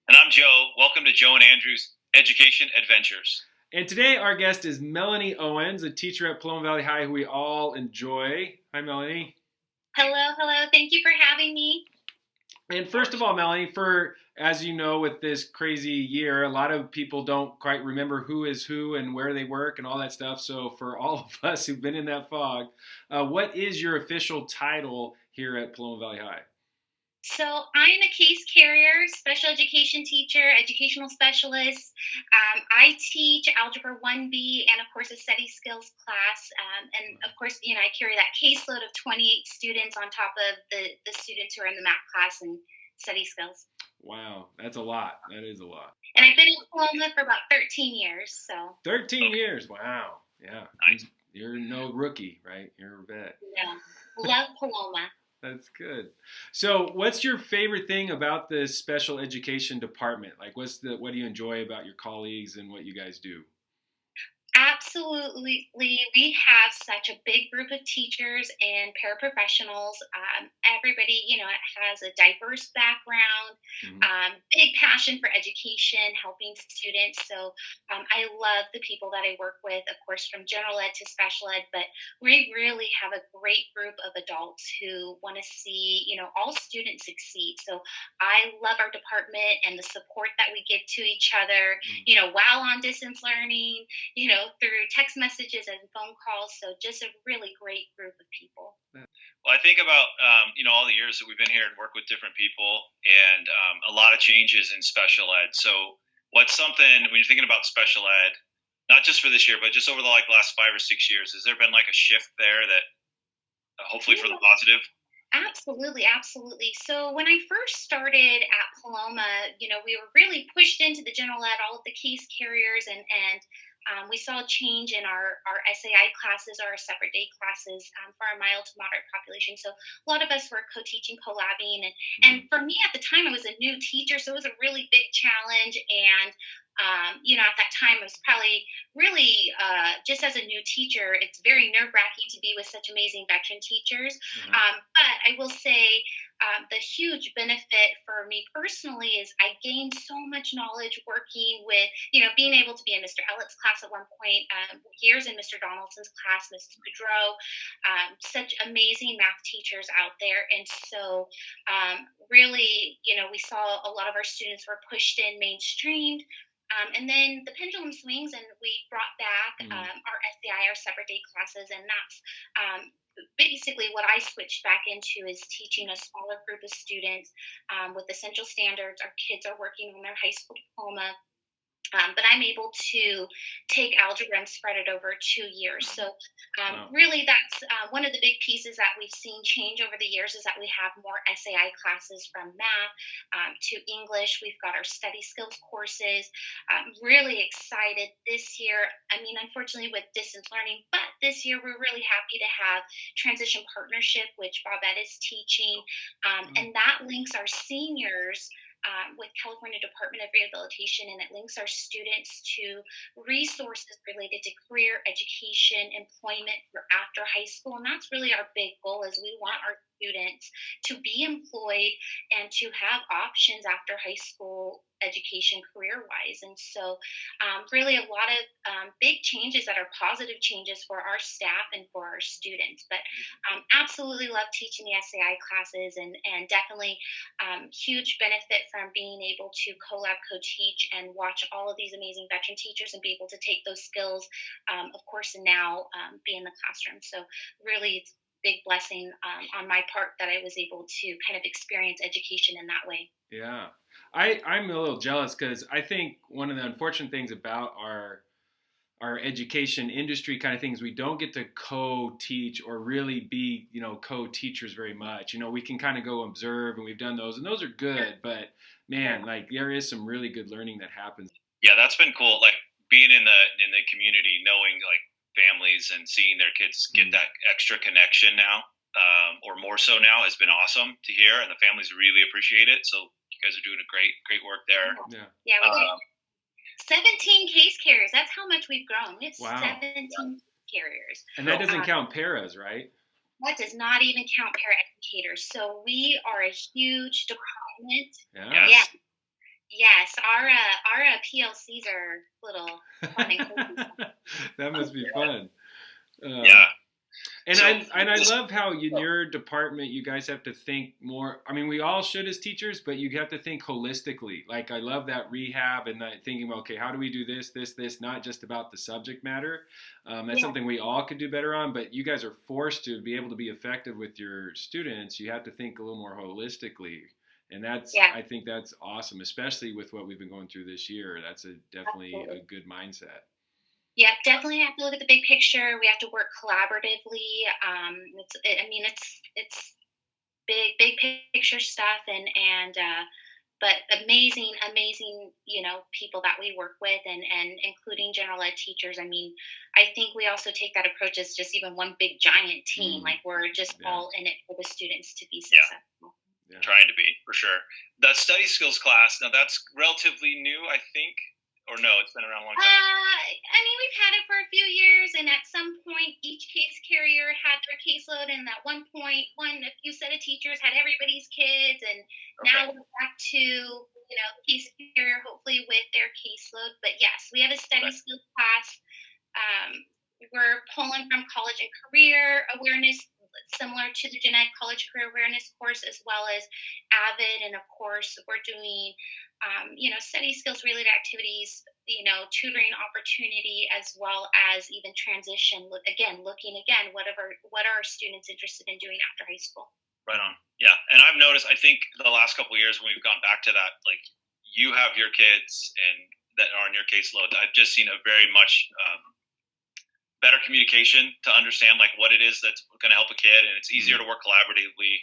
And I'm Joe. Welcome to Joe and Andrew's Education Adventures. And today our guest is Melany Owens, a teacher at Paloma Valley High who we all enjoy. Hi, Melany. Hello, hello. Thank you for having me. And first of all, Melany, as you know, with this crazy year, a lot of people don't quite remember who is who and where they work and all that stuff. So for all of us who've been in that fog, what is your official title here at Paloma Valley High? So I'm a case carrier, special education teacher, educational specialist. I teach Algebra 1B and, of course, a study skills class. And, of course, I carry that caseload of 28 students on top of the students who are in the math class and study skills. Wow, that's a lot. That is a lot. And I've been in Paloma for about 13 years. 13 years. Wow. Yeah. Nice. You're no rookie, right? You're a vet. Yeah. Love Paloma. That's good. So, what's your favorite thing about the special education department? Like, what do you enjoy about your colleagues and what you guys do? Absolutely. We have such a big group of teachers and paraprofessionals. Everybody, has a diverse background, Hmm. big passion for education, helping students. So I love the people that I work with, of course, from general ed to special ed, but we really have a great group of adults who want to see, all students succeed. So I love our department and the support that we give to each other, while on distance learning, through text messages and phone calls. So just a really great group of people. Well, I think about all the years that we've been here and worked with different people, and a lot of changes in special ed. So, what's something when you're thinking about special ed, not just for this year, but just over the last 5 or 6 years? Has there been like a shift there that hopefully for the Yeah. positive? Absolutely, absolutely. So when I first started at Paloma, we were really pushed into the general ed, all of the case carriers, and we saw a change in our SAI classes, our separate day classes for our mild to moderate population. So a lot of us were co-teaching, collabing, Hmm. and for me at the time, I was a new teacher, so it was a really big challenge. And at that time, I was probably really just as a new teacher, it's very nerve wracking to be with such amazing veteran teachers. Uh-huh. But I will say the huge benefit for me personally is I gained so much knowledge working with, being able to be in Mr. Elliot's class at one point, years in Mr. Donaldson's class, Mr. Goudreau, such amazing math teachers out there. And so, really, we saw a lot of our students were pushed in mainstreamed. And then the pendulum swings, and we brought back Mm. our SCI, our separate day classes, and that's basically what I switched back into is teaching a smaller group of students with essential standards. Our kids are working on their high school diploma, but I'm able to take algebra and spread it over 2 years. So, Wow. really, that's one of the big pieces that we've seen change over the years is that we have more SAI classes from math to English. We've got our study skills courses. Really excited this year. I mean, unfortunately, with distance learning, but this year we're really happy to have transition partnership, which Bobette is teaching, Mm. and that links our seniors with California Department of Rehabilitation, and it links our students to resources related to career education, employment for after high school, and that's really our big goal. Is we want our students to be employed and to have options after high school education career wise. And so really a lot of big changes that are positive changes for our staff and for our students. But absolutely love teaching the SAI classes, and definitely huge benefit from being able to collab, co-teach, and watch all of these amazing veteran teachers and be able to take those skills, of course, and now be in the classroom. So really, it's a big blessing on my part that I was able to kind of experience education in that way. Yeah. I'm a little jealous because I think one of the unfortunate things about our education industry kind of things we don't get to co-teach or really be co-teachers very much. We can kind of go observe, and we've done those, and those are good, but man, like there is some really good learning that happens. Yeah, that's been cool. Like being in the community, knowing like families and seeing their kids get Mm. that extra connection now, or more so now, has been awesome to hear, and the families really appreciate it. So you guys are doing a great work there. Yeah. Yeah, we did Um, 17 case carriers. That's how much we've grown. We have Wow. 17 carriers. And that doesn't Um, count paras, right? that does not even count paraeducators. So we are a huge department. Yeah. Yeah, yes, Yes, our PLCs are little fun and crazy. That must be fun. Yeah. And So I love how in your department you guys have to think more. I mean, we all should as teachers, but you have to think holistically. Like I love that rehab and that thinking about, okay, how do we do this, not just about the subject matter. That's Yeah, something we all could do better on. But you guys are forced to be able to be effective with your students. You have to think a little more holistically. And yeah, I think that's awesome, especially with what we've been going through this year. That's definitely a absolutely. good mindset. Yep, definitely have to look at the big picture. We have to work collaboratively. I mean, it's big picture stuff, and but amazing, people that we work with, and including general ed teachers. I mean, I think we also take that approach as just even one big giant team. Mm, Like we're just yeah, all in it for the students to be yeah, successful. yeah. trying to be for sure. That study skills class, now that's relatively new, I think, or no, it's been around a long time. I mean, we've had it for a few years, and at some point, each case carrier had their caseload, and at one point, a few set of teachers had everybody's kids, and Okay, now we're back to the case carrier, hopefully with their caseload. But yes, we have a study okay, skills class. Um, we're pulling from college and career awareness, similar to the gen ed college career awareness course, as well as AVID, and of course, we're doing study skills related activities, tutoring opportunity, as well as even transition. Looking again, what are our students interested in doing after high school? right on. Yeah, and I've noticed. I think the last couple of years when we've gone back to that, like you have your kids and that are on your caseload, I've just seen a very much better communication to understand like what it is that's going to help a kid, and it's easier Mm. to work collaboratively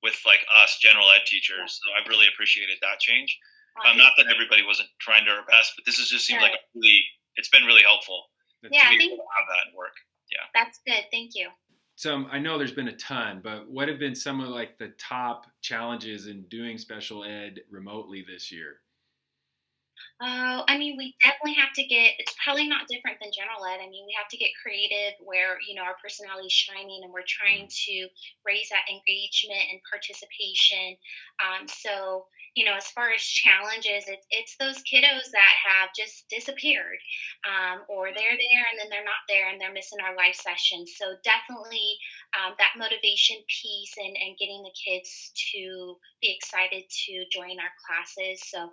with like us general ed Yeah, teachers. So I've really appreciated that change. awesome. Not that everybody wasn't trying their best, but this has just seemed like Right. a really, it's been really helpful That's to Yeah, be I able think to have that and work. Yeah. that's good. Thank you. some. I know there's been a ton, but what have been some of like the top challenges in doing special ed remotely this year? Oh, I mean, we definitely have to get, it's probably not different than general ed. I mean, we have to get creative where, our personality is shining, and we're trying Mm. to raise that engagement and participation. As far as challenges, it's those kiddos that have just disappeared, or they're there and then they're not there and they're missing our live sessions. So definitely that motivation piece, and getting the kids to be excited to join our classes. So,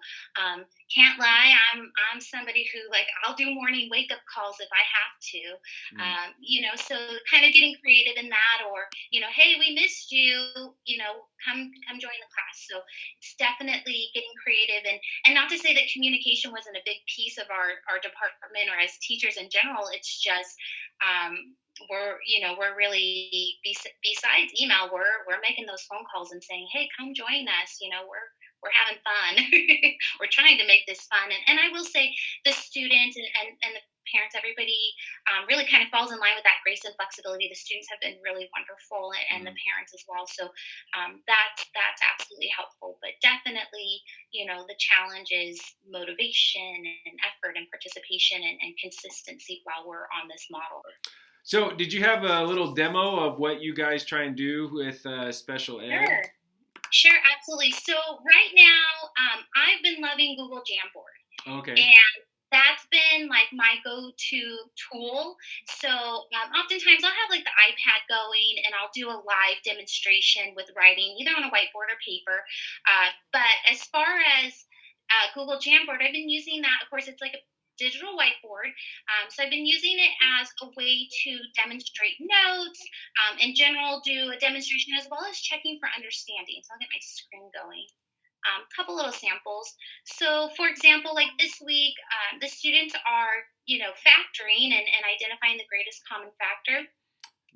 can't lie, I'm somebody who, like, I'll do morning wake up calls if I have to. Mm. So kind of getting creative in that, or hey, we missed you. Come join the class. So it's definitely getting creative, and not to say that communication wasn't a big piece of our department or as teachers in general. It's just we're really besides email, we're making those phone calls and saying, hey, come join us. We're having fun. We're trying to make this fun. And I will say the students, and the parents, everybody really kind of falls in line with that grace and flexibility. The students have been really wonderful, and the Mm. parents as well. So that's absolutely helpful. But definitely, the challenge is motivation and effort and participation, and consistency while we're on this model. So, did you have a little demo of what you guys try and do with special ed? Sure. Sure, absolutely. So right now, I've been loving Google Jamboard, Okay. and that's been like my go-to tool. So oftentimes I'll have like the iPad going, and I'll do a live demonstration with writing either on a whiteboard or paper. But as far as Google Jamboard, I've been using that. Of course, it's like a digital whiteboard. So I've been using it as a way to demonstrate notes, in general, do a demonstration as well as checking for understanding. So I'll get my screen going. Couple little samples. So, for example, like this week, the students are, factoring, and identifying the greatest common factor.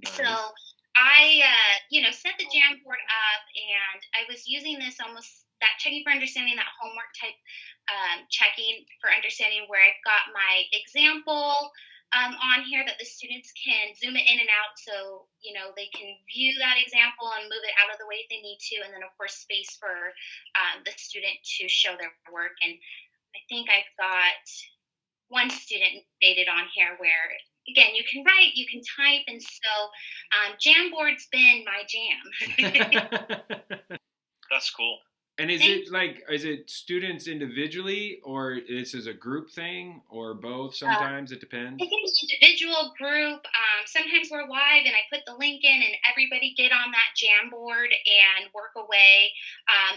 So Nice. I set the jam board up, and I was using this almost that checking for understanding, that homework type checking for understanding, where I've got my example on here that the students can zoom it in and out, so they can view that example and move it out of the way if they need to, and then of course space for the student to show their work. And I think I've got one student stated on here where, again, you can write, you can type, and so Jamboard's been my jam. That's cool. And Thank is it students individually, or this is a group thing, or both? you. Sometimes it It depends. can be individual, group. Sometimes we're live, and I put the link in, and everybody get on that Jamboard and work away.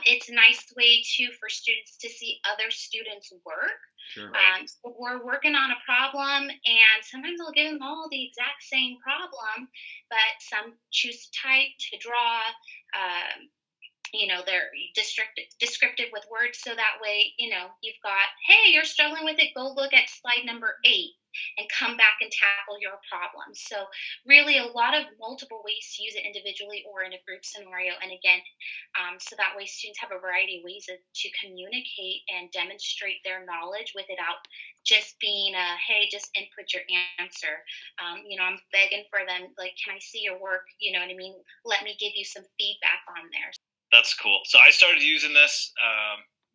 It's a nice way too for students to see other students work. Sure. Right. So we're working on a problem, and sometimes I'll give them all the exact same problem, but some choose to type, to draw. Um, they're descriptive with words, so that way you've got, hey, you're struggling with it, go look at slide number 8 and come back and tackle your problem. So really a lot of multiple ways to use it individually or in a group scenario, and again, so that way students have a variety of ways to communicate and demonstrate their knowledge without just being a, hey, just input your answer. I'm begging for them, like, can I see your work, you know what I mean, let me give you some feedback on there. That's cool. So I started using this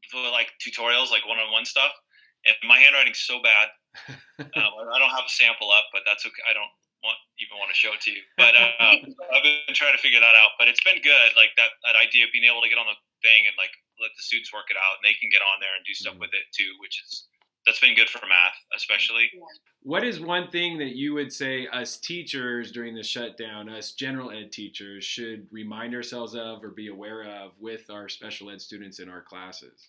for like tutorials, like one-on-one stuff, and my handwriting's so bad. I don't have a sample up, but that's okay. I don't even want to show it to you. But I've been trying to figure that out. But it's been good, like that idea of being able to get on the thing and like let the students work it out, and they can get on there and do stuff with it too, that's been good for math, especially. What is one thing that you would say us teachers during the shutdown, us general ed teachers, should remind ourselves of or be aware of with our special ed students in our classes?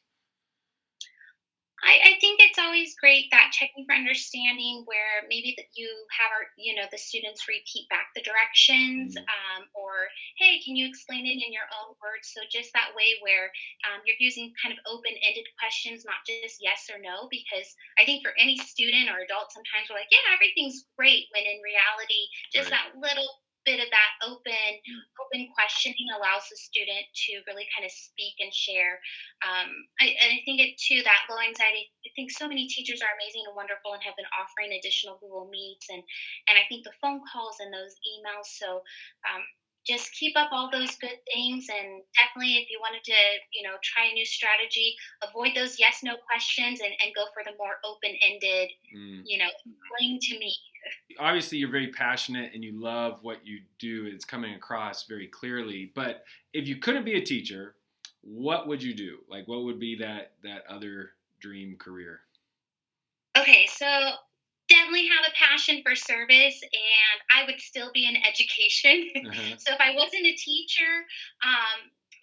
I think it's always great that checking for understanding where maybe that you have the students repeat back the directions, Mm, or hey, can you explain it in your own words? So just that way where you're using kind of open-ended questions, not just yes or no, because I think for any student or adult, sometimes we're like, yeah, everything's great, when in reality, just right. that little bit of that open questioning allows the student to really kind of speak and share. And I think it too, that low anxiety. I think so many teachers are amazing and wonderful and have been offering additional Google Meets, and I think the phone calls and those emails. So just keep up all those good things, and definitely if you wanted to try a new strategy, avoid those yes no questions, and go for the more open ended. Mm. Explain to me. Obviously, you're very passionate and you love what you do. It's coming across very clearly. But if you couldn't be a teacher, what would you do? Like, what would be that other dream career? Okay, so definitely have a passion for service, and I would still be in education. Uh-huh. So if I wasn't a teacher,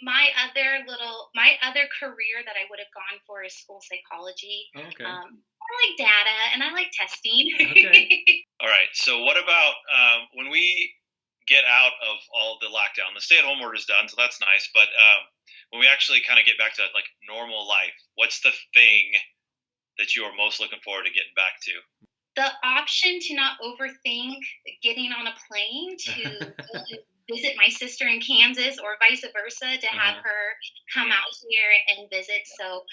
my other career that I would have gone for is school psychology. Okay. I like data and I like testing. Okay. All right. So what about when we get out of all the lockdown? The stay-at-home order is done, so that's nice. But when we actually kind of get back to like normal life, what's the thing that you are most looking forward to getting back to? The option to not overthink getting on a plane to go and visit my sister in Kansas, or vice versa, to have Uh-huh. her come out here and visit. So,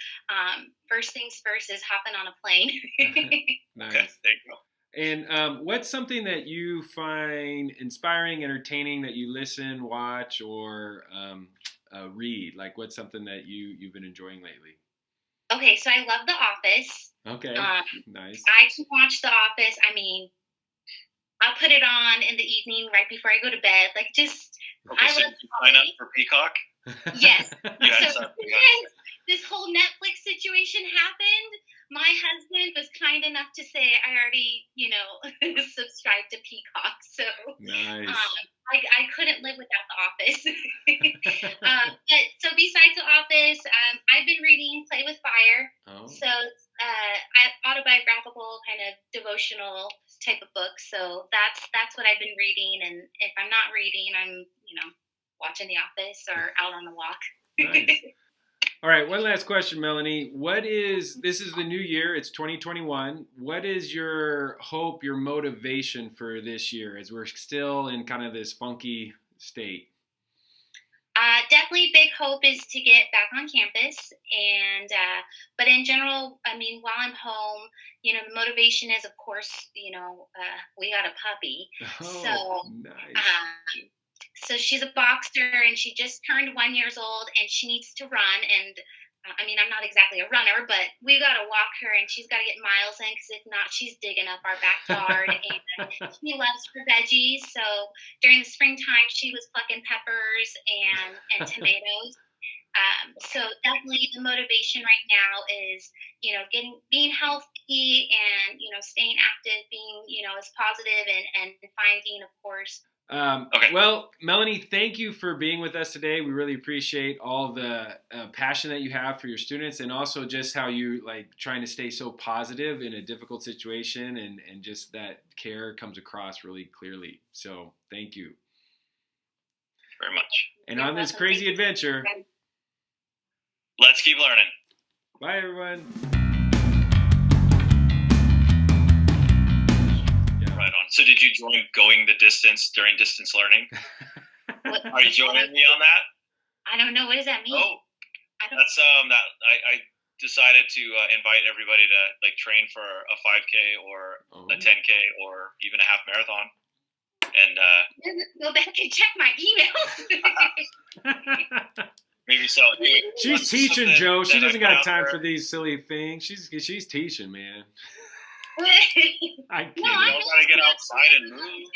first things first is hopping on a plane. Nice. Okay, there you go. And what's something that you find inspiring, entertaining, that you listen, watch, or read? Like, what's something that you've been enjoying lately? Okay, so I love The Office. Okay, Um, nice. I can watch The Office. I mean, I'll put it on in the evening right before I go to bed. Like, just, Okay, I so love did you sign up comedy. for Peacock? Yes. You had So to sign up for Peacock. when this whole Netflix situation happened, my husband was kind enough to say I already, subscribed to Peacock. So Nice. I couldn't live without The Office. But so besides The Office, I've been reading Play with Fire. Oh, So autobiographical kind of devotional type of book. So that's what I've been reading. And if I'm not reading, I'm watching The Office or out on a walk. nice. All right, one last question, Melany. This is the new year, it's 2021. What is your hope, your motivation for this year as we're still in kind of this funky state? Definitely big hope is to get back on campus, and but in general, I mean, while I'm home, the motivation is, of course, we got a puppy. So Oh, nice. so she's a boxer, and she just turned 1 years old, and she needs to run. And I mean, I'm not exactly a runner, but we got to walk her, and she's got to get miles in, because if not, she's digging up our backyard. And she loves her veggies, so during the springtime, she was plucking peppers and tomatoes. So definitely the motivation right now is, being healthy and, staying active, being, as positive and finding, of course. Okay. Well, Melany, thank you for being with us today. We really appreciate all the passion that you have for your students, and also just how you like trying to stay so positive in a difficult situation, and just that care comes across really clearly. So thank you. Very much. And on this crazy adventure, let's keep learning. bye, everyone. Right on. So did you join going the distance during distance learning? Are you joining me on that? I don't know. What does that mean? Oh, that's that I decided to invite everybody to like train for a 5K or a 10K or even a half marathon. And go back and check my emails. Maybe so. Anyway, she's teaching, Joe. She doesn't got time for these silly things. She's teaching, man. I can't. You gotta get outside and move.